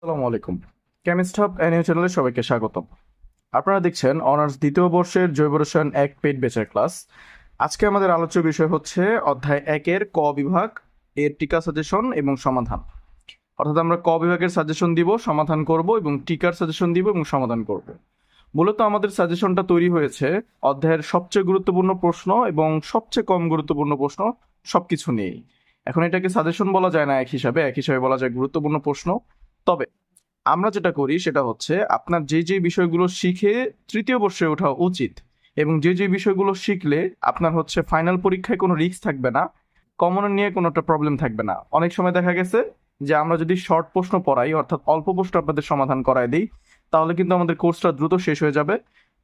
আসসালামু আলাইকুম। Chemist hub অ্যানিউ চ্যানেলে সবাইকে স্বাগতম। আপনারা দেখছেন অনার্স দ্বিতীয় বর্ষের জৈব রসায়ন ১ পেইড ব্যাচের ক্লাস। আজকে আমাদের আলোচ্য বিষয় হচ্ছে অধ্যায় ১-এর ক বিভাগ এর টিকা সাজেশন এবং সমাধান। অর্থাৎ আমরা ক বিভাগের সাজেশন দিব, সমাধান করব এবং টিকার সাজেশন দিব এবং সমাধান করব। মূলত আমাদের সাজেশনটা তৈরি হয়েছে অধ্যায়ের সবচেয়ে গুরুত্বপূর্ণ প্রশ্ন এবং সবচেয়ে কম গুরুত্বপূর্ণ প্রশ্ন সবকিছু নিয়েই। এখন এটাকে সাজেশন বলা যায় না এক হিসাবে বলা যায় গুরুত্বপূর্ণ প্রশ্ন। তবে আমরা যেটা করি সেটা হচ্ছে আপনার যে বিষয়গুলো শিখে তৃতীয় বর্ষে ওঠা উচিত এবং যে বিষয়গুলো শিখলে আপনার হচ্ছে ফাইনাল পরীক্ষায় কোনো রিস্ক থাকবে না, কমন নিয়ে কোনো একটা প্রবলেম থাকবে না। অনেক সময় দেখা গেছে যে আমরা যদি শর্ট প্রশ্ন পড়াই, অর্থাৎ অল্প প্রশ্ন আপনাদের সমাধান করায় দিই, তাহলে কিন্তু আমাদের কোর্সটা দ্রুত শেষ হয়ে যাবে।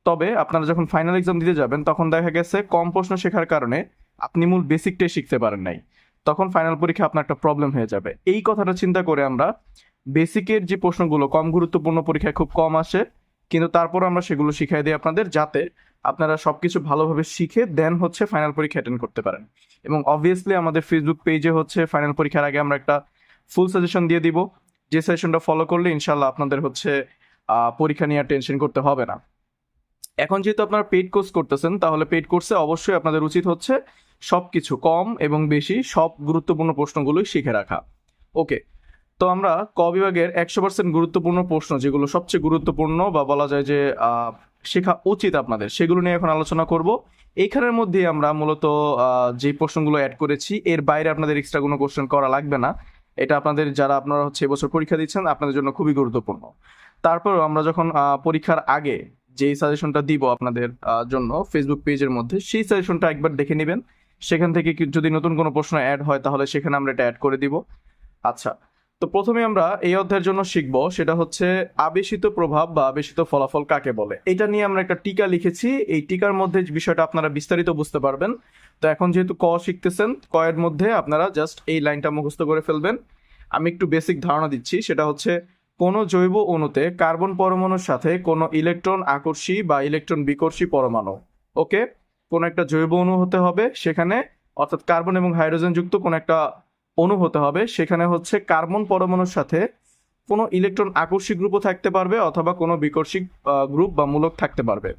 তবে আপনারা যখন ফাইনাল এক্সাম দিতে যাবেন তখন দেখা গেছে কম প্রশ্ন শেখার কারণে আপনি মূল বেসিকটাই শিখতে পারেন নাই, তখন ফাইনাল পরীক্ষা আপনার একটা প্রবলেম হয়ে যাবে। এই কথাটা চিন্তা করে আমরা বেসিকের যে প্রশ্নগুলো কম গুরুত্বপূর্ণ, পরীক্ষায় খুব কম আসে, কিন্তু তারপর আমরা সেগুলো শিখাই দিই আপনাদের, যাতে আপনারা সবকিছু ভালোভাবে শিখে দেন হচ্ছে ফাইনাল পরীক্ষা অ্যাটেন্ড করতে পারেন। এবং অবভিয়াসলি আমাদের ফেসবুক পেজে হচ্ছে ফাইনাল পরীক্ষার আগে আমরা একটা ফুল সাজেশন দিয়ে দিব, যে সেশনটা ফলো করলে ইনশাল্লাহ আপনাদের হচ্ছে পরীক্ষা নিয়ে আর টেনশন করতে হবে না। এখন যেহেতু আপনারা পেইড কোর্স করতেছেন, তাহলে পেইড কোর্সে অবশ্যই আপনাদের উচিত হচ্ছে সবকিছু কম এবং বেশি সব গুরুত্বপূর্ণ প্রশ্নগুলোই শিখে রাখা। ওকে, তো আমরা ক বিভাগের 100% গুরুত্বপূর্ণ প্রশ্ন, যেগুলো সবচেয়ে গুরুত্বপূর্ণ বা বলা যায় যে শেখা উচিত আপনাদের, সেগুলো নিয়ে এখন আলোচনা করব। এইখানের মধ্যে আমরা মূলত যে প্রশ্নগুলো অ্যাড করেছি, এর বাইরে আপনাদের এক্সট্রা কোনো কোশ্চেন করা লাগবে না। এটা আপনাদের যারা আপনারা হচ্ছে এবছর পরীক্ষা দিচ্ছেন আপনাদের জন্য খুবই গুরুত্বপূর্ণ। তারপরও আমরা যখন পরীক্ষার আগে যেই সাজেশনটা দিব আপনাদের জন্য ফেসবুক পেজের মধ্যে, সেই সাজেশনটা একবার দেখে নেবেন। সেখান থেকে যদি নতুন কোনো প্রশ্ন অ্যাড হয় তাহলে সেখানে আমরা এটা অ্যাড করে দিব। আচ্ছা, তো প্রথমে আমরা এই অধ্যায়ের জন্য শিখবো সেটা হচ্ছে আবেশিত প্রভাব বা আবেশিত ফলাফল কাকে বলে। এটা নিয়ে আমরা একটা টিকা লিখেছি, এই টিকার মধ্যে বিষয়টা আপনারা বিস্তারিত বুঝতে পারবেন। তো এখন যেহেতু ক শিখতেছেন, ক এর মধ্যে আপনারা জাস্ট এই লাইনটা মুখস্থ করে ফেলবেন। আমি একটু বেসিক ধারণা দিচ্ছি, সেটা হচ্ছে কোনো জৈব অণুতে কার্বন পরমাণুর সাথে কোনো ইলেকট্রন আকর্ষী বা ইলেকট্রন বিকর্ষী পরমাণু, ওকে, কোনো একটা জৈব অণু হতে হবে সেখানে, অর্থাৎ কার্বন এবং হাইড্রোজেন যুক্ত কোনো একটা অণু হতে হবে, সেখানে হচ্ছে কার্বন পরমাণুর সাথে কোনো ইলেকট্রন আকর্ষী গ্রুপও থাকতে পারবে অথবা কোনো বিকর্ষী গ্রুপ বা মূলক থাকতে পারবে।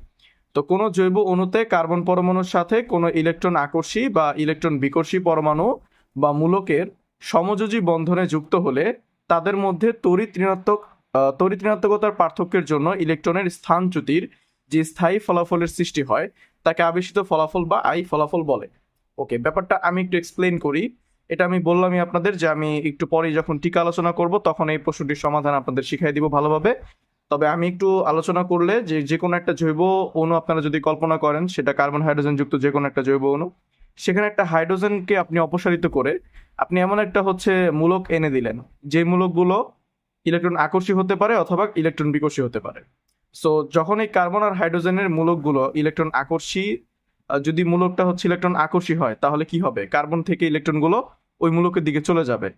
তো কোনো জৈব অণুতে কার্বন পরমাণুর সাথে কোনো ইলেকট্রন আকর্ষী বা ইলেকট্রন বিকর্ষী পরমাণু বা মূলকের সমযোজী বন্ধনে যুক্ত হলে তাদের মধ্যে তড়িৎ ঋণাত্মকতার পার্থক্যের জন্য ইলেকট্রনের স্থানচ্যুতির যে স্থায়ী ফলাফলের সৃষ্টি হয় তাকে আবেশিত ফলাফল বা আই ফলাফল বলে। ওকে, ব্যাপারটা আমি একটু এক্সপ্লেন করি। এটা আমি বললামই আপনাদের যে আমি একটু পরে যখন টিকা আলোচনা করব তখন এই প্রশ্নটির সমাধান আপনাদের শিখাই দিব ভালোভাবে। তবে আমি একটু আলোচনা করলে যে কোনো একটা জৈব অণু আপনারা যদি কল্পনা করেন, সেটা কার্বন হাইড্রোজেন যুক্ত যে কোনো একটা জৈব অণু, সেখানে একটা হাইড্রোজেনকে আপনি অপসারিত করে আপনি এমন একটা হচ্ছে মূলক এনে দিলেন, যে মূলকগুলো ইলেকট্রন আকর্ষী হতে পারে অথবা ইলেকট্রন বিকর্ষী হতে পারে। সো যখন এই কার্বন আর হাইড্রোজেনের মূলকগুলো ইলেকট্রন আকর্ষী, যদি মূলকটা হচ্ছে ইলেকট্রন আকর্ষী হয় তাহলে কি হবে, কার্বন থেকে ইলেকট্রনগুলো ওই মূলকের দিকে চলে যাবে।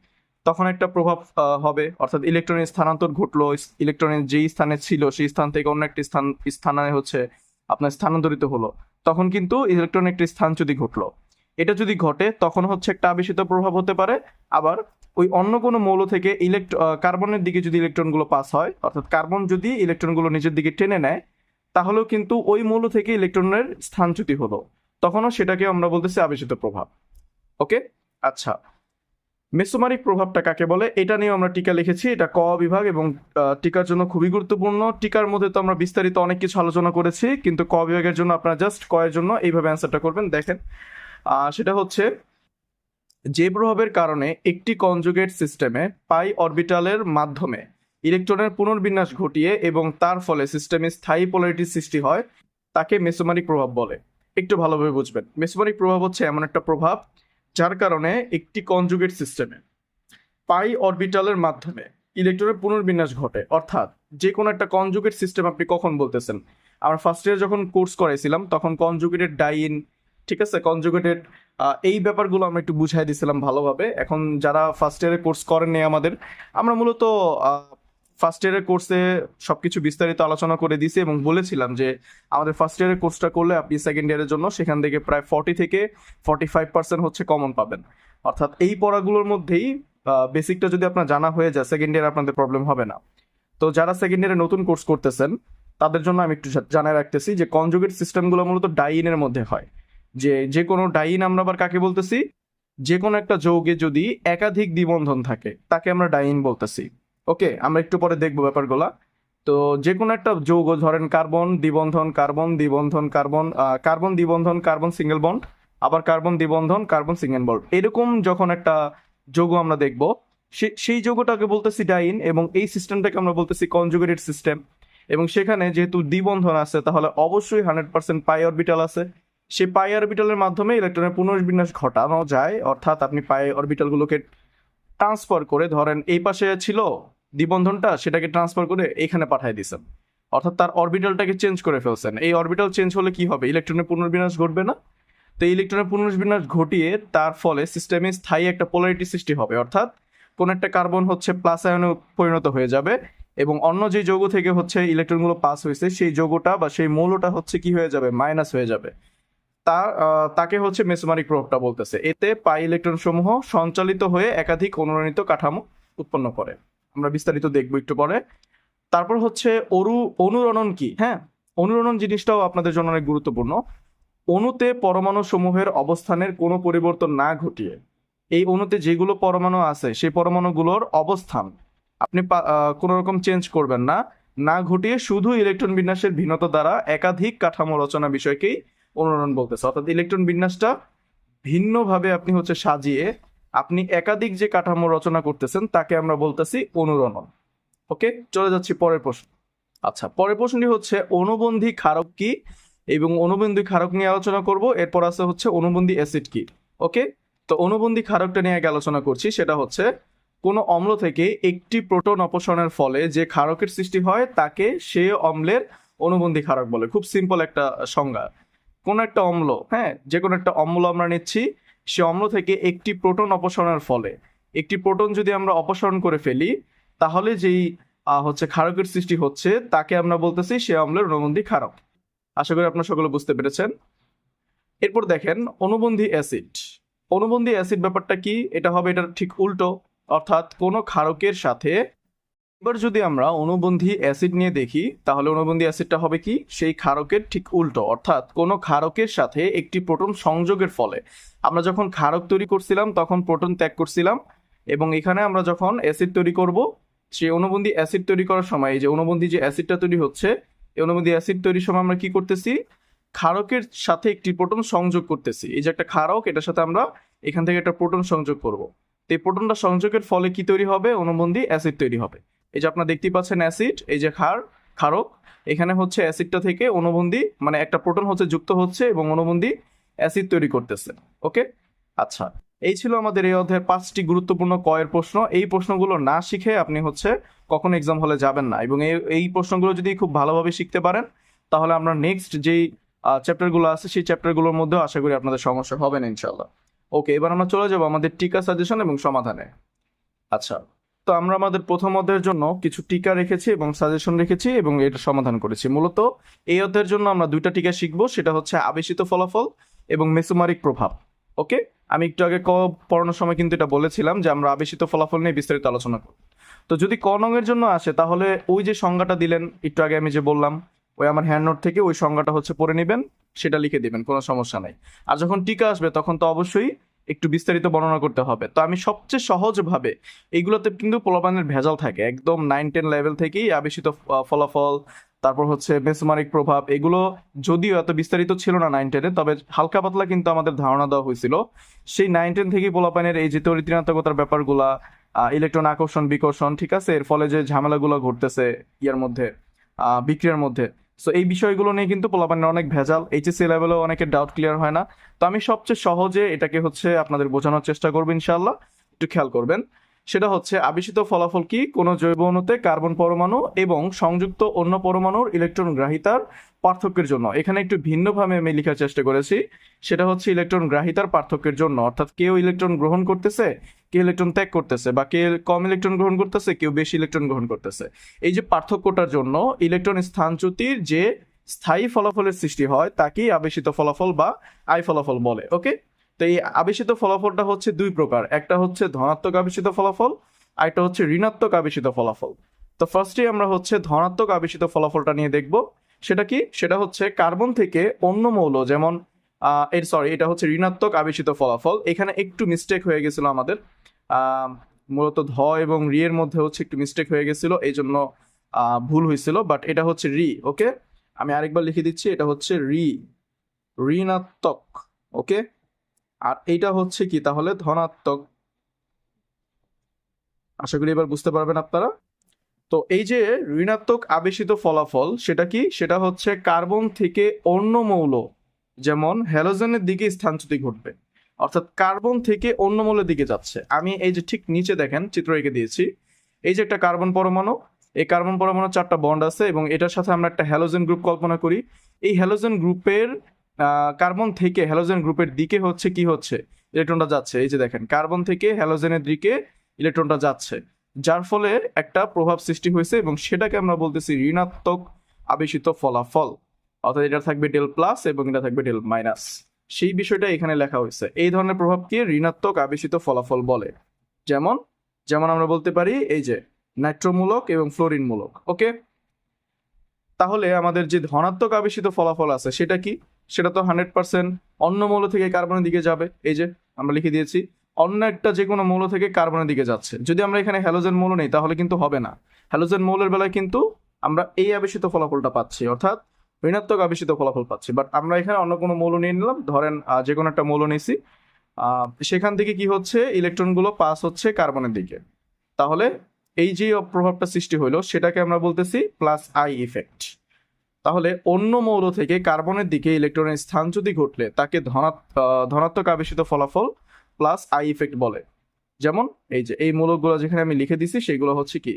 তখন একটা প্রভাব হবে, অর্থাৎ ইলেকট্রনের স্থানান্তর ঘটলো, ইলেকট্রনের যেই স্থানে ছিল সেই স্থান থেকে অন্য একটি স্থানে হচ্ছে আপনার স্থানান্তরিত হলো, তখন কিন্তু ইলেকট্রনের একটি স্থানচ্যুতি ঘটলো। এটা যদি ঘটে তখন হচ্ছে একটা আবেশিত প্রভাব হতে পারে। আবার ওই অন্য কোনো মৌল থেকে কার্বনের দিকে যদি ইলেকট্রনগুলো পাস হয়, অর্থাৎ কার্বন যদি ইলেকট্রনগুলো নিজের দিকে টেনে নেয়, তাহলেও কিন্তু ওই মৌল থেকে ইলেকট্রনের স্থানচ্যুতি হলো, তখনও সেটাকে আমরা বলতেছি আবেশিত প্রভাব। ওকে, আচ্ছা, মেসোমারিক প্রভাবটা কাকে বলে এটা নিয়ে আমরা টিকা লিখেছি। এটা ক বিভাগ এবং টিকার জন্য খুবই গুরুত্বপূর্ণ। টিকার মধ্যে তো আমরা বিস্তারিত অনেক কিছু আলোচনা করেছি, কিন্তু ক বিভাগের জন্য আপনারা জাস্ট ক এর জন্য এইভাবে অ্যান্সারটা করবেন। দেখেন, সেটা হচ্ছে যে প্রভাবের কারণে একটি কনজুগেট সিস্টেমে পাই অরবিটালের মাধ্যমে ইলেকট্রনের পুনর্বিন্যাস ঘটিয়ে এবং তার ফলে সিস্টেমে স্থায়ী পোলারিটির সৃষ্টি হয় তাকে মেসোমারিক প্রভাব বলে। একটু ভালোভাবে বুঝবেন, মেসোমারিক প্রভাব হচ্ছে এমন একটা প্রভাব যার কারণে একটি কনজুগেট সিস্টেমে পাই অরবিটালের মাধ্যমে ইলেকট্রনের পুনর্বিন্যাস ঘটে। অর্থাৎ যে কোনো একটা কনজুগেট সিস্টেম আপনি কখন বলতেছেন, আমরা ফার্স্ট ইয়ার যখন কোর্স করাইছিলাম তখন কনজুগেটেড ডাইন, ঠিক আছে, কনজুগেটেড এই ব্যাপারগুলো আমরা একটু বুঝাই দিছিলাম ভালোভাবে। এখন যারা ফার্স্ট ইয়ারে কোর্স করেননি আমরা মূলত ফার্স্ট ইয়ারের কোর্সে সবকিছু বিস্তারিত আলোচনা করে দিছি এবং বলেছিলাম যে আমাদের ফার্স্ট ইয়ারের কোর্সটা করলে আপনি সেকেন্ড ইয়ারের জন্য সেখান থেকে প্রায় 40 থেকে 45% হচ্ছে কমন পাবেন। অর্থাৎ এই পড়াগুলোর মধ্যেই বেসিকটা যদি আপনার জানা হয়ে যায় সেকেন্ড ইয়ার আপনাদের প্রবলেম হবে না। তো যারা সেকেন্ড ইয়ারে নতুন কোর্স করতেছেন তাদের জন্য আমি একটু জানাই রাখতেছি যে কনজুগেট সিস্টেমগুলো মূলত ডাইনের মধ্যে হয়। যে কোনো ডাইন আমরা আবার কাকে বলতেছি, যে কোনো একটা যৌগে যদি একাধিক দ্বিবন্ধন থাকে তাকে আমরা ডাইন বলতেছি। ওকে, আমরা একটু পরে দেখবো ব্যাপারগুলা। তো যে কোনো একটা যৌগ, ধরেন কার্বন দ্বিবন্ধন কার্বন দ্বিবন্ধন কার্বন কার্বন দ্বিবন্ধন কার্বন সিঙ্গেল বন্ড, আবার কার্বন দ্বিবন্ধন কার্বন সিঙ্গেল বন্ড, এরকম যখন একটা যৌগ আমরা দেখব সেই যৌগটাকে বলতেছি ডাইন, এবং এই সিস্টেমটাকে আমরা বলতেছি কনজুগেটেড সিস্টেম। এবং সেখানে যেহেতু দ্বিবন্ধন আছে তাহলে অবশ্যই 100% পাই অরবিটাল আছে। সেই পাই অরবিটালের মাধ্যমে ইলেকট্রনের পুনর্বিন্যাস ঘটানো যায়, অর্থাৎ আপনি পাই অরবিটালগুলোকে ট্রান্সফার করে, ধরেন এই পাশে ছিল দ্বিবন্ধনটা, সেটাকে ট্রান্সফার করে এখানে পাঠিয়ে দিয়েছেন, অর্থাৎ তার অরবিটালটাকে চেঞ্জ করে ফেলছেন। এই অরবিটাল চেঞ্জ হলে কি হবে, ইলেকট্রনের পুনর্বিন্যাস ঘটবে না? তো ইলেকট্রনের পুনর্বিন্যাস ঘটিয়ে তার ফলে সিস্টেমে স্থায়ী একটা পোলারিটি সৃষ্টি হবে, অর্থাৎ কোন একটা কার্বন হচ্ছে প্লাস আয়নে পরিণত হয়ে যাবে, এবং অন্য যে যৌগ থেকে হচ্ছে ইলেকট্রনগুলো পাস হয়েছে সেই যৌগটা বা সেই মৌলটা হচ্ছে কি হয়ে যাবে, মাইনাস হয়ে যাবে। তাকে হচ্ছে মেসোমারিক প্রভাবটা বলতেছে। এতে পাই ইলেকট্রন সমূহ সঞ্চালিত হয়ে একাধিক অনুরণিত কাঠামো উৎপন্ন করে। আমরা বিস্তারিত দেখবো একটু পরে। তারপর হচ্ছে অনুরণন কি। হ্যাঁ, অনুরণন জিনিসটাও আপনাদের জন্য অনেক গুরুত্বপূর্ণ। অণুতে পরমাণু সমূহের অবস্থানের কোনো পরিবর্তন না ঘটিয়ে এই অণুতে যেগুলো পরমাণু আছে সেই পরমাণুগুলোর অবস্থান আপনি কোনো রকম চেঞ্জ করবেন না, না ঘটিয়ে শুধু ইলেকট্রন বিন্যাসের ভিন্নতা দ্বারা একাধিক কাঠামো রচনা বিষয়কেই অনুরণন বলতেছে। অর্থাৎ ইলেকট্রন বিন্যাসটা ভিন্নভাবে আপনি হচ্ছে সাজিয়ে আপনি একাধিক যে কাঠামো রচনা করতেছেন তাকে আমরা বলতেছি অনুরণন। ওকে, চলে যাচ্ছি পরের প্রশ্ন। আচ্ছা, পরের প্রশ্নটি হচ্ছে অনুবন্ধী ক্ষারক কি, এবং অনুবন্ধী ক্ষারক নিয়ে আলোচনা করব। এরপর আছে হচ্ছে অনুবন্ধী অ্যাসিড কি। ওকে, তো অনুবন্ধী ক্ষারকটা নিয়ে আগে আলোচনা করছি। সেটা হচ্ছে কোনো অম্ল থেকে একটি প্রোটন অপসারণের ফলে যে ক্ষারকের সৃষ্টি হয় তাকে সে অম্লের অনুবন্ধী ক্ষারক বলে। খুব সিম্পল একটা সংজ্ঞা। কোন একটা অম্ল, হ্যাঁ, যে কোনো একটা অম্ল আমরা নিচ্ছি, সে অম্ল থেকে একটি প্রোটন অপসারণের ফলে একটি প্রোটন যদি আমরা অপসারণ করে ফেলি তাহলে যেই হচ্ছে ক্ষারকের সৃষ্টি হচ্ছে তাকে আমরা বলতেছি সে অম্লের অনুবন্ধী ক্ষারক। আশা করি আপনারা সকলে বুঝতে পেরেছেন। এরপর দেখেন অনুবন্ধী অ্যাসিড। অনুবন্ধী অ্যাসিড ব্যাপারটা কি, এটা হবে এটার ঠিক উল্টো, অর্থাৎ কোনো ক্ষারকের সাথে। এবার যদি আমরা অনুবন্ধী অ্যাসিড নিয়ে দেখি তাহলে অনুবন্ধী অ্যাসিডটা হবে কি, সেই ক্ষারকের ঠিক উল্টো, অর্থাৎ কোনো ক্ষারকের সাথে একটি প্রোটন সংযোগের ফলে। আমরা যখন ক্ষারক তৈরি করছিলাম তখন প্রোটন ত্যাগ করছিলাম, এবং এখানে আমরা যখন অ্যাসিড তৈরি করব সেই অনুবন্ধী অ্যাসিড তৈরি করার সময় এই যে অনুবন্ধী যে অ্যাসিডটা তৈরি হচ্ছে, এই অনুবন্ধী অ্যাসিড তৈরির সময় আমরা কি করতেছি, ক্ষারকের সাথে একটি প্রোটন সংযোগ করতেছি। এই যে একটা ক্ষারক, এটার সাথে আমরা এখান থেকে একটা প্রোটন সংযোগ করব। তো এই প্রোটনটা সংযোগের ফলে কি তৈরি হবে, অনুবন্ধী অ্যাসিড তৈরি হবে। এই যে আপনারা দেখতেই পাচ্ছেন অ্যাসিড, এই যে ক্ষারক, এখানে হচ্ছে অ্যাসিডটা থেকে অনুবন্ধী মানে একটা প্রোটন হচ্ছে যুক্ত হচ্ছে এবং অনুবন্ধী অ্যাসিড তৈরি করতেছে। ওকে, আচ্ছা, এই ছিল আমাদের এই অধ্যায়ের 5টি গুরুত্বপূর্ণ কয়ের প্রশ্ন। এই প্রশ্নগুলো না শিখে আপনি হচ্ছে কখনো এক্সাম হলে যাবেন না, এবং এই প্রশ্নগুলো যদি খুব ভালোভাবে শিখতে পারেন তাহলে আমরা নেক্সট যেই চ্যাপ্টারগুলো আছে সেই চ্যাপ্টারগুলোর মধ্যেও আশা করি আপনাদের সমস্যা হবে না ইনশাল্লাহ। ওকে, এবার আমরা চলে যাবো আমাদের টিকা সাজেশন এবং সমাধানে। আচ্ছা, তো আমরা আমাদের প্রথম অধ্যায়ের জন্য কিছু টিকা রেখেছি এবং সাজেশন রেখেছি এবং এটা সমাধান করেছি। মূলত এই অধ্যায়ের জন্য আমরা 2টা টিকা শিখবো, সেটা হচ্ছে আবেশিত ফলাফল এবং মেসোমারিক প্রভাব। ওকে, আমি একটু আগে পড়ানোর সময় কিন্তু এটা বলেছিলাম যে আমরা আবেশিত ফলাফল নিয়ে বিস্তারিত আলোচনা করব। তো যদি ক নং এর জন্য আসে তাহলে ওই যে সংজ্ঞাটা দিলেন একটু আগে আমি যে বললাম, ওই আমার হ্যান্ড নোট থেকে ওই সংজ্ঞাটা হচ্ছে পড়ে নেবেন, সেটা লিখে দিবেন, কোনো সমস্যা নাই। আর যখন টিকা আসবে তখন তো অবশ্যই একটু বিস্তারিত বর্ণনা করতে হবে। তো আমি সবচেয়ে সহজভাবে, এইগুলোতে কিন্তু পোলাপানের ভেজাল থাকে, একদম 9-10 লেভেল থেকেই আবেশিত ফলাফল, তারপর হচ্ছে মেসোমারিক প্রভাব, এগুলো যদিও এত বিস্তারিত ছিল না 9-10-এ, তবে হালকা পাতলা কিন্তু আমাদের ধারণা দেওয়া হয়েছিল। সেই 9-10 থেকেই পোলাপানের এই যে তড়িৎ-ঋণাত্মকতার ব্যাপারগুলা, ইলেকট্রন আকর্ষণ বিকর্ষণ, ঠিক আছে, এর ফলে যে ঝামেলাগুলো ঘটতেছে ইয়ার মধ্যে, বিক্রিয়ার মধ্যে, সো এই বিষয়গুলো নিয়ে কিন্তু পোলাপানের অনেক ভেজাল, এইচএসসি লেভেলেও অনেকের ডাউট ক্লিয়ার হয় না। তো আমি সবচেয়ে সহজে এটাকে হচ্ছে আপনাদের বোঝানোর চেষ্টা করবো ইনশাআল্লাহ, একটু খেয়াল করবেন। সেটা হচ্ছে আবেশিত ফলাফল কি, কোনো জৈব অণুতে কার্বন পরমাণু এবং সংযুক্ত অন্য পরমাণুর ইলেকট্রন গ্রাহিতার পার্থক্যের জন্য। এখানে একটু ভিন্নভাবে আমি লেখার চেষ্টা করেছি, সেটা হচ্ছে ইলেকট্রন গ্রাহিতার পার্থক্যের জন্য, অর্থাৎ কেউ ইলেকট্রন গ্রহণ করতেছে, কেউ ইলেকট্রন ত্যাগ করতেছে, বা কেউ কম ইলেকট্রন গ্রহণ করতেছে, কেউ বেশি ইলেকট্রন গ্রহণ করতেছে। এই যে পার্থক্যটার জন্য ইলেকট্রন স্থানচ্যুতির যে স্থায়ী ফলাফলের সৃষ্টি হয় তাকেই আবেশিত ফলাফল বা আই ফলাফল বলে। ওকে, তো এই আবেশিত ফলাফলটা হচ্ছে দুই প্রকার, একটা হচ্ছে ধনাত্মক আবেশিত ফলাফল, আর একটা হচ্ছে ঋণাত্মক আবেশিত ফলাফল। তো ফার্স্টে আমরা হচ্ছে ধনাত্মক আবেশিত ফলাফলটা নিয়ে দেখব। সেটা কি? সেটা হচ্ছে কার্বন থেকে অন্য মৌল, যেমন এটা হচ্ছে ঋণাত্মক আবেশিত ফলাফল। এখানে একটু মিস্টেক হয়ে গেছিল আমাদের, মূলত ধ এবং রি এর মধ্যে হচ্ছে একটু মিস্টেক হয়ে গেছিল, এই জন্য ভুল হয়েছিল, বাট এটা হচ্ছে রি। ওকে, আমি আরেকবার লিখে দিচ্ছি, এটা হচ্ছে ঋণাত্মক। ওকে, আর এইটা হচ্ছে কি তাহলে ধনাত্মক। আশা করি এবার বুঝতে পারবেন আপনারা। তো এই যে ঋণাত্মক আবেশিত ফলাফল, সেটা কি? সেটা হচ্ছে কার্বন থেকে অন্য মৌল, যেমন হ্যালোজেনের দিকে স্থানচ্যুতি ঘটবে, অর্থাৎ কার্বন থেকে অন্য মৌলের দিকে যাচ্ছে। আমি এই যে ঠিক নিচে দেখেন চিত্র এঁকে দিয়েছি, এই যে একটা কার্বন পরমাণু, এই কার্বন পরমাণু 4টা বন্ড আছে এবং এটার সাথে আমরা একটা হ্যালোজেন গ্রুপ কল্পনা করি। এই হ্যালোজেন গ্রুপের কার্বন থেকে হ্যালোজেন গ্রুপের দিকে হচ্ছে কি হচ্ছে, ইলেকট্রনটা যাচ্ছে। এই যে দেখেন কার্বন থেকে হ্যালোজেনের দিকে ইলেকট্রনটা যাচ্ছে, যার ফলে একটা প্রভাব সৃষ্টি হয়েছে এবং সেটাকে আমরা বলতেছি ঋণাত্মক আবেশিত ফলাফল। অর্থাৎ এটা থাকবে ডেল প্লাস এবং এটা থাকবে ডেল মাইনাস, সেই বিষয়টা এখানে লেখা হয়েছে। এই ধরনের প্রভাবকে ঋণাত্মক আবেশিত ফলাফল বলে। যেমন যেমন আমরা বলতে পারি এই যে নাইট্রোমূলক এবং ফ্লোরিনমূলক। ওকে, তাহলে আমাদের যে ধনাত্মক আবেশিত ফলাফল আছে সেটা কি? সেটা তো 100% অন্য মৌল থেকে কার্বনের দিকে যাবে। এই যে আমরা লিখে দিয়েছি, অন্য একটা যে কোনো মৌল থেকে কার্বনের দিকে যাচ্ছে। যদি আমরা এখানে হ্যালোজেন মৌল নেই তাহলে কিন্তু হবে না। হ্যালোজেন মৌলের বেলায় কিন্তু আমরা এই আবেশিত ফলাফলটা পাচ্ছি, অর্থাৎ ঋণাত্মক আবেশিত ফলাফল পাচ্ছি। বাট আমরা এখানে অন্য কোনো মৌল নিয়ে নিলাম, ধরেন যে কোনো একটা মৌল নিয়েছি, সেখান থেকে কি হচ্ছে, ইলেকট্রনগুলো পাস হচ্ছে কার্বনের দিকে। তাহলে এই যে প্রভাবটা সৃষ্টি হলো সেটাকে আমরা বলতেছি প্লাস আই ইফেক্ট। তাহলে অন্য মৌল থেকে কার্বনের দিকে ইলেকট্রনের স্থানচ্যুতি ঘটলে তাকে ধনাত্মক আবেশিত ফলাফল প্লাস আই ইফেক্ট বলে। যেমন এই যে এই মৌলগুলো যেখানে আমি লিখে দিছি সেগুলো হচ্ছে কি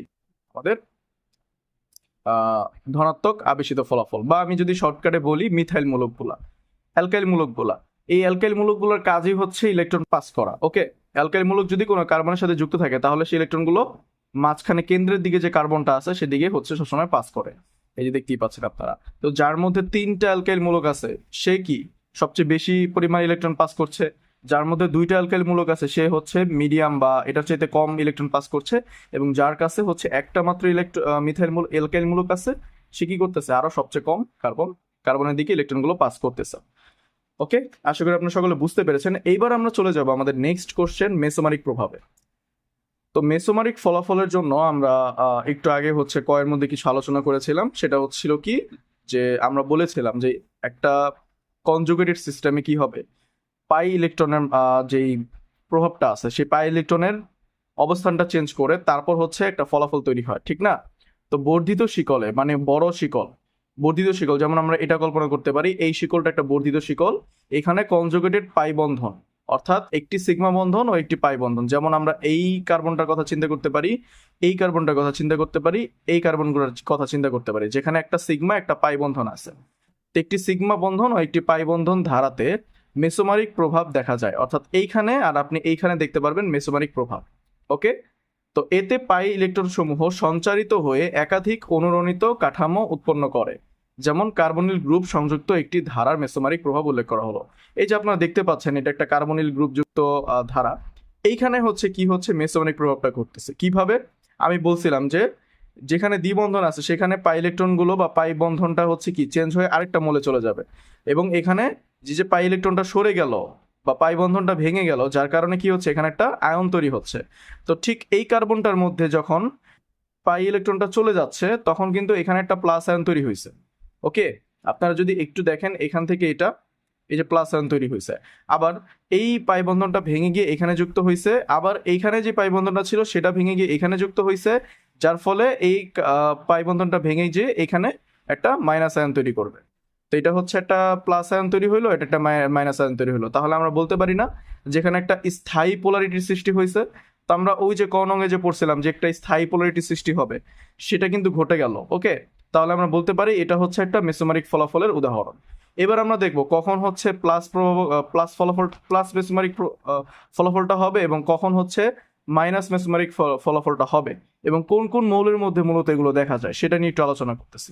আমাদের ধনাত্মক আবেশিত ফলাফল, বা আমি যদি শর্টকাটে বলি মিথাইল মূলকগুলা, অ্যালকাইল মূলকগুলা। এই অ্যালকাইল মূলকগুলোর কাজই হচ্ছে ইলেকট্রন পাস করা। ওকে, অ্যালকাইল মূলক যদি কোনো কার্বনের সাথে যুক্ত থাকে তাহলে সেই ইলেকট্রনগুলো মাঝখানে কেন্দ্রের দিকে যে কার্বনটা আছে সেদিকে হচ্ছে সবসময় পাস করে। এই যে দেখতেই পাচ্ছেন আপনারা। তো যার মধ্যে 3টা অ্যালকাইল মূলক আছে সে কি সবচেয়ে বেশি পরিমাণ ইলেকট্রন পাস করছে, যার মধ্যে 2টা অ্যালকাইল মূলক আছে সে হচ্ছে মিডিয়াম বা এটার চাইতে কম ইলেকট্রন পাস করছে, এবং যার কাছে হচ্ছে একটা মাত্র অ্যালকাইল মূলক আছে সে কি করতেছে, আরো সবচেয়ে কম কার্বনের দিকে ইলেকট্রনগুলো পাস করতেছে। ওকে, আশা করি আপনারা সকলে বুঝতে পেরেছেন। এইবার আমরা চলে যাব আমাদের নেক্সট কোশ্চেন, মেসোমারিক প্রভাবে। তো মেসোমারিক ফলাফলের জন্য আমরা একটু আগে হচ্ছে কয়ের মধ্যে কিছু আলোচনা করেছিলাম। সেটা হচ্ছিল কি, যে আমরা বলেছিলাম যে একটা কনজুগেটেড সিস্টেমে কি হবে, পাই ইলেকট্রনের যেই প্রভাবটা আছে সেই পাই ইলেকট্রনের অবস্থানটা চেঞ্জ করে তারপর হচ্ছে একটা ফলাফল তৈরি হয়, ঠিক না? তো বর্ধিত শিকলে, মানে বড় শিকল, বর্ধিত শিকল, যেমন আমরা এটা কল্পনা করতে পারি এই শিকলটা একটা বর্ধিত শিকল, এখানে কনজুগেটেড পাই বন্ধন, অর্থাৎ একটি সিগমা বন্ধন ও একটি পাই বন্ধন। যেমন আমরা এই কার্বনটার কথা চিন্তা করতে পারি, এই কার্বনটার কথা চিন্তা করতে পারি, এই কার্বনগুলোর কথা চিন্তা করতে পারি, যেখানে একটা সিগমা একটা পাই বন্ধন আছে। তো একটি সিগমা বন্ধন ও একটি পাই বন্ধন ধারাতে মেসোমারিক প্রভাব দেখা যায়, অর্থাৎ এইখানে আর আপনি এইখানে দেখতে পারবেন মেসোমারিক প্রভাব। ওকে, তো এতে পাই ইলেকট্রন সমূহ সঞ্চারিত হয়ে একাধিক অনুরণিত কাঠামো উৎপন্ন করে, যেমন কার্বনিল গ্রুপ সংযুক্ত একটি ধারার মেসোমারিক প্রভাব উল্লেখ করা হলো। এই যে আপনারা দেখতে পাচ্ছেন এটা একটা কার্বনিল গ্রুপ যুক্ত ধারা। এইখানে হচ্ছে কি হচ্ছে, মেসোমারিক প্রভাবটা ঘটতেছে কিভাবে? আমি বলছিলাম যে যেখানে দ্বিবন্ধন আছে সেখানে পাই ইলেকট্রনগুলো বা পাই বন্ধনটা হচ্ছে কি চেঞ্জ হয়ে আরেকটা মৌলে চলে যাবে, এবং এখানে যে পাই ইলেকট্রনটা সরে গেল বা পাই বন্ধনটা ভেঙে গেল, যার কারণে কি হচ্ছে, এখানে একটা আয়ন তৈরি হচ্ছে। তো ঠিক এই কার্বনটার মধ্যে যখন পাই ইলেকট্রনটা চলে যাচ্ছে তখন কিন্তু এখানে একটা প্লাস আয়ন তৈরি হয়েছে। ওকে, আপনারা যদি একটু দেখেন এখান থেকে এটা, এই যে প্লাস আয়ন তৈরি হয়েছে, আবার এই পাই বন্ধনটা ভেঙে গিয়ে এখানে যুক্ত হয়েছে, আবার এইখানে যে পাই বন্ধনটা ছিল সেটা ভেঙে গিয়ে এখানে যুক্ত হয়েছে, যার ফলে এই পাই বন্ধনটা ভেঙে যে এখানে একটা মাইনাস আয়ন তৈরি করবে। তো এটা হচ্ছে একটা প্লাস আয়ন তৈরি হলো, এটা একটা মাইনাস আয়ন তৈরি হলো। তাহলে আমরা বলতে পারি না যেখানে একটা স্থায়ী পোলারিটির সৃষ্টি হয়েছে? তো আমরা ওই যে কনঙ্গে যে পড়ছিলাম যে একটা স্থায়ী পোলারিটির সৃষ্টি হবে, সেটা কিন্তু ঘটে গেল। ওকে, তাহলে আমরা বলতে পারি এটা হচ্ছে একটা মেসোমারিক ফলাফলের উদাহরণ। এবার আমরা দেখব কখন হচ্ছে প্লাস মেসোমারিক ফলাফলটা হবে এবং কখন হচ্ছে মাইনাস মেসোমারিক ফলাফলটা হবে, এবং কোন কোন মৌলের মধ্যে মূলত এগুলো দেখা যায় সেটা নিয়ে একটু আলোচনা করতেছি।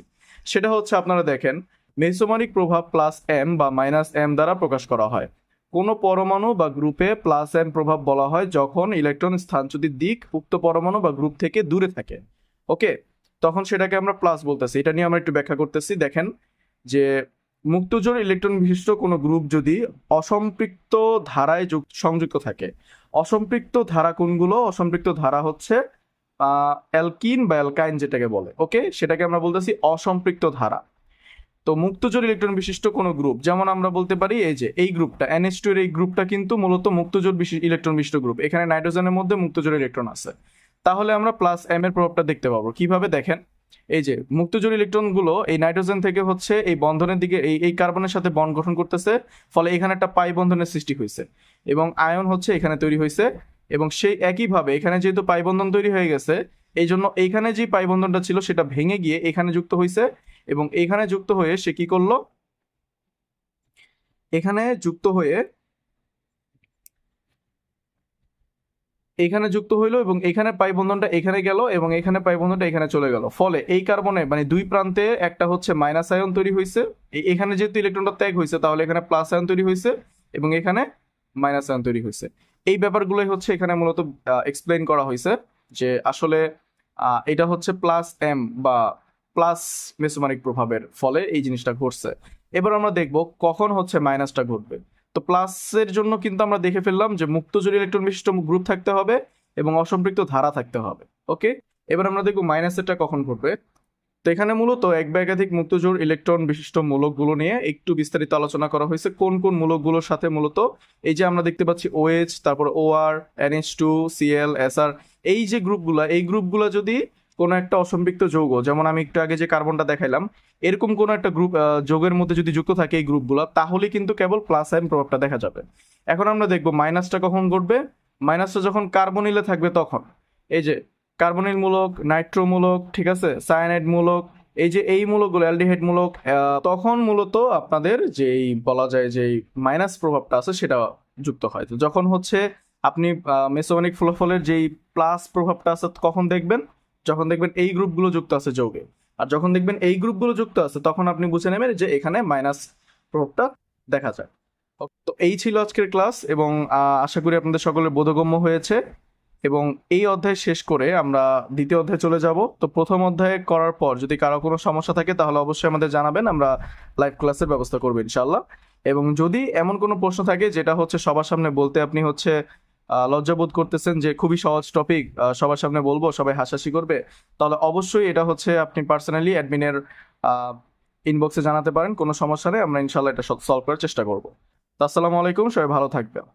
সেটা হচ্ছে আপনারা দেখেন মেসোমারিক প্রভাব প্লাস এম বা মাইনাস এম দ্বারা প্রকাশ করা হয়। কোনো পরমাণু বা গ্রুপে প্লাস এন প্রভাব বলা হয় যখন ইলেকট্রন স্থানচ্যুতির দিক উক্ত পরমাণু বা গ্রুপ থেকে দূরে থাকে। ওকে, তখন সেটাকে আমরা প্লাস বলতেছি। এটা নিয়ে আমরা একটু ব্যাখ্যা করতেছি। দেখেন যে মুক্তজোড় ইলেকট্রন বিশিষ্ট কোনো গ্রুপ যদি অসম্পৃক্ত ধারায় সংযুক্ত থাকে, অসম্পৃক্ত ধারা কোনগুলো? অসম্পৃক্ত ধারা হচ্ছে অ্যালকিন বা অ্যালকাইন যেটাকে বলে। ওকে, সেটাকে আমরা বলতেছি অসম্পৃক্ত ধারা। তো মুক্তজোড় ইলেকট্রন বিশিষ্ট কোনো গ্রুপ, যেমন আমরা বলতে পারি এই যে এই গ্রুপটা NH2 এর এই গ্রুপটা কিন্তু মূলত মুক্তজোড় ইলেকট্রন বিশিষ্ট গ্রুপ। এখানে নাইট্রোজেনের মধ্যে মুক্তজোড় ইলেকট্রন আছে। তাহলে আমরা প্লাস এম এর প্রভাবটা দেখতে পাবো কিভাবে? দেখেন এই যে মুক্তজোড় ইলেকট্রনগুলো এই নাইট্রোজেন থেকে হচ্ছে এই বন্ধনের দিকে এই কার্বনের সাথে বন্ড গঠন করতেছে, ফলে এখানে একটা পাই বন্ধনের সৃষ্টি হয়েছে এবং আয়ন হচ্ছে এখানে তৈরি হয়েছে। এবং সেই একইভাবে এখানে যেহেতু পাই বন্ধন তৈরি হয়ে গেছে, এই জন্য এইখানে যে পাই বন্ধনটা ছিল সেটা ভেঙে গিয়ে এখানে যুক্ত হয়েছে এবং এখানে যুক্ত হয়ে সে কি করলো? এখানে যুক্ত হয়ে এখানে যুক্ত হইলো এবং এখানে পাই বন্ধনটা এখানে গেল এবং এখানে পাই বন্ধনটা এখানে চলে গেল। ফলে এই কার্বনে মানে দুই প্রান্তে একটা হচ্ছে মাইনাস আয়ন তৈরি হয়েছে। এখানে যেহেতু ইলেকট্রনটা ত্যাগ হয়েছে তাহলে এখানে প্লাস আয়ন তৈরি হয়েছে এবং এখানে মাইনাস আয়ন তৈরি হয়েছে। এই ব্যাপারগুলোই হচ্ছে এখানে মূলত এক্সপ্লেন করা হয়েছে যে আসলে এটা হচ্ছে প্লাস এম বা প্লাস মেসোমারিক প্রভাবের ফলে এই জিনিসটা ঘটছে। এবার আমরা দেখব কখন হচ্ছে মাইনাসটা ঘটবে। তো প্লাসের জন্য কিন্তু আমরা দেখে ফেললাম যে মুক্তজোড় ইলেকট্রন বিশিষ্ট গ্রুপ থাকতে হবে এবং অসম্পৃক্ত ধারা থাকতে হবে। ওকে, এবার আমরা দেখব মাইনাসেরটা কখন ঘটবে। তো এখানে মূলত এক বা একাধিক মুক্তজোড় ইলেকট্রন বিশিষ্ট মূলকগুলো নিয়ে একটু বিস্তারিত আলোচনা করা হয়েছে। কোন কোন মূলকগুলোর সাথে মূলত এই যে আমরা দেখতে পাচ্ছি OH, তারপর OR, NH2, Cl, Sr, এই যে গ্রুপগুলা, এই গ্রুপগুলা যদি কোনো একটা অসম্পৃক্ত যৌগ, যেমন আমি একটু আগে যে কার্বনটা দেখাইলাম, এরকম কোনো একটা গ্রুপ যৌগের মধ্যে যদি যুক্ত থাকে এই গ্রুপগুলো, তাহলে কিন্তু কেবল প্লাস আয়ন প্রভাবটা দেখা যাবে। এখন আমরা দেখব মাইনাসটা কখন ঘটবে। মাইনাসটা যখন কার্বনিলে থাকবে তখন। এই যে কার্বনিল মূলক, নাইট্রো মূলক, ঠিক আছে, সায়ানাইড মূলক, এই যে এই মূলকগুলো অ্যালডিহাইড মূলক, তখন মূলত আপনাদের যেই বলা যায় যে মাইনাস প্রভাবটা আছে সেটা যুক্ত হয়। তো যখন হচ্ছে আপনি মেসোমারিক ফলাফলের যেই প্লাস প্রভাবটা আছে কখন দেখবেন? যখন দেখবেন এই গ্রুপগুলো যুক্ত আছে যৌগে। আর যখন দেখবেন এই গ্রুপগুলো যুক্ত আছে তখন আপনি বুঝে নেবেন যে এখানে মাইনাস প্রভাবটা দেখা যায়। তো এই ছিল আজকের ক্লাস এবং আশা করি আপনাদের সকলের বোধগম্য হয়েছে। এবং এই অধ্যায় শেষ করে আমরা দ্বিতীয় অধ্যায়ে চলে যাব। তো প্রথম অধ্যায় করার পর যদি কারো কোনো সমস্যা থাকে তাহলে অবশ্যই আমাদের জানাবেন, আমরা লাইভ ক্লাসের ব্যবস্থা করবো ইনশাল্লাহ। এবং যদি এমন কোনো প্রশ্ন থাকে যেটা হচ্ছে সবার সামনে বলতে আপনি হচ্ছে লজ্জাবোধ করতেছেন যে খুবই সহজ টপিক, সবার সামনে বলবো সবাই হাসাহাসি করবে, তাহলে অবশ্যই এটা হচ্ছে আপনি পার্সোনালি অ্যাডমিনের ইনবক্সে জানাতে পারেন। কোনো সমস্যা নেই, আমরা ইনশাল্লাহ এটা সলভ করার চেষ্টা করবো। তো আসসালামু আলাইকুম, সবাই ভালো থাকবেন।